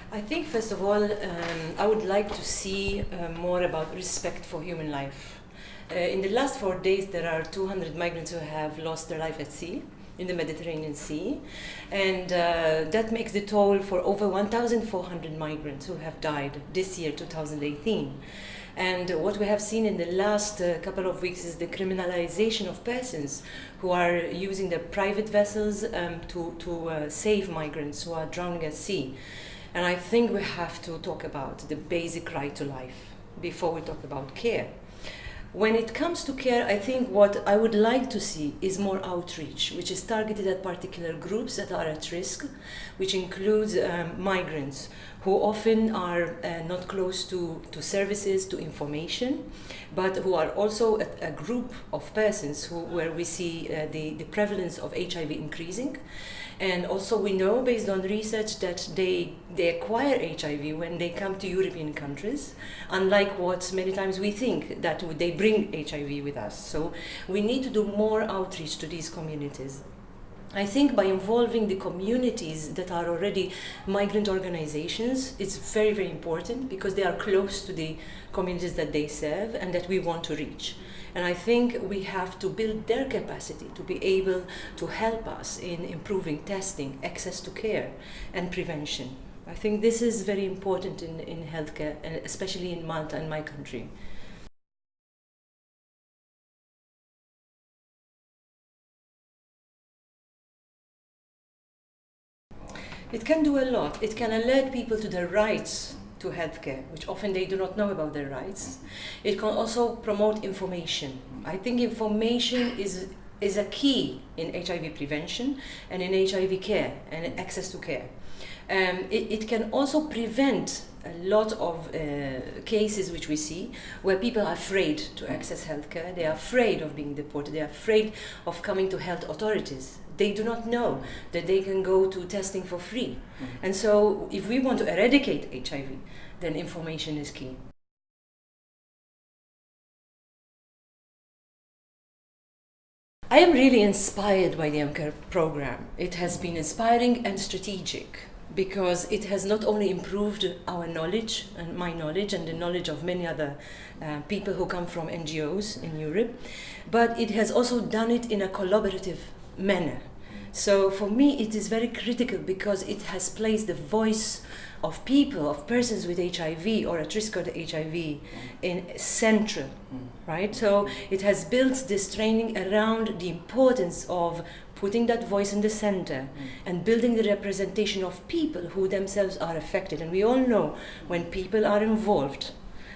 I think, first of all, I would like to see more about respect for human life. In the last 4 days, there are 200 migrants who have lost their life at sea, in the Mediterranean Sea. And that makes the toll for over 1,400 migrants who have died this year, 2018. And what we have seen in the last couple of weeks is the criminalization of persons who are using their private vessels to save migrants who are drowning at sea. And I think we have to talk about the basic right to life before we talk about care. When it comes to care, I think what I would like to see is more outreach, which is targeted at particular groups that are at risk, which includes migrants who often are not close to services, to information, but who are also a group of persons where we see the prevalence of HIV increasing. And also we know, based on research, that they acquire HIV when they come to European countries, unlike what many times we think, that they bring HIV with us. So we need to do more outreach to these communities. I think by involving the communities that are already migrant organizations, it's very, very important, because they are close to the communities that they serve and that we want to reach. And I think we have to build their capacity to be able to help us in improving testing, access to care, and prevention. I think this is very important in healthcare, especially in Malta and my country. It can do a lot. It can alert people to their rights to healthcare, which often they do not know about their rights. It can also promote information. I think information is a key in HIV prevention and in HIV care and access to care. It can also prevent a lot of cases which we see where people are afraid to access healthcare. They are afraid of being deported. They are afraid of coming to health authorities. They do not know that they can go to testing for free. And so if we want to eradicate HIV, then information is key. I am really inspired by the MCARE program. It has been inspiring and strategic, because it has not only improved our knowledge and my knowledge and the knowledge of many other people who come from NGOs in Europe, but it has also done it in a collaborative manner. So for me it is very critical, because it has placed the voice of people, of persons with HIV or at risk of HIV in central, right? So it has built this training around the importance of putting that voice in the center and building the representation of people who themselves are affected. And we all know when people are involved,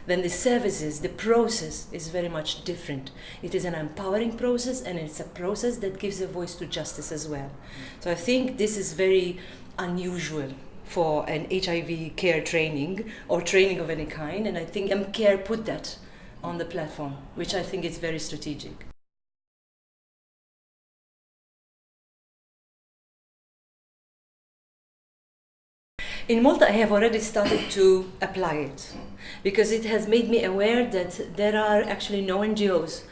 then the services, the process is very much different. It is an empowering process, and it's a process that gives a voice to justice as well. So I think this is very unusual for an HIV care training or training of any kind, and I think MCare put that on the platform, which I think is very strategic. In Malta, I have already started to apply it, because it has made me aware that there are actually no NGOs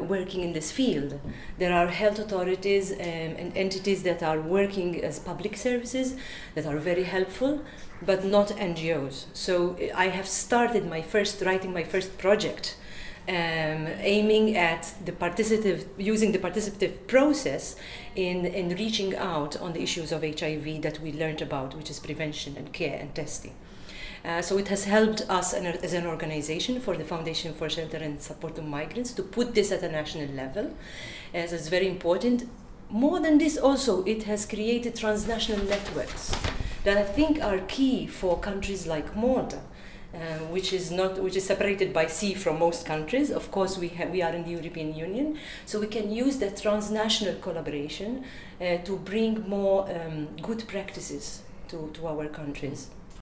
working in this field. There are health authorities and entities that are working as public services that are very helpful, but not NGOs. So I have started writing my first project, aiming at using the participative process in reaching out on the issues of HIV that we learned about, which is prevention and care and testing. So it has helped us as an organization for the Foundation for Shelter and Support to Migrants to put this at a national level, as it's very important. More than this also, it has created transnational networks that I think are key for countries like Malta, which is separated by sea from most countries. Of course, we are in the European Union, so we can use that transnational collaboration to bring more good practices to our countries.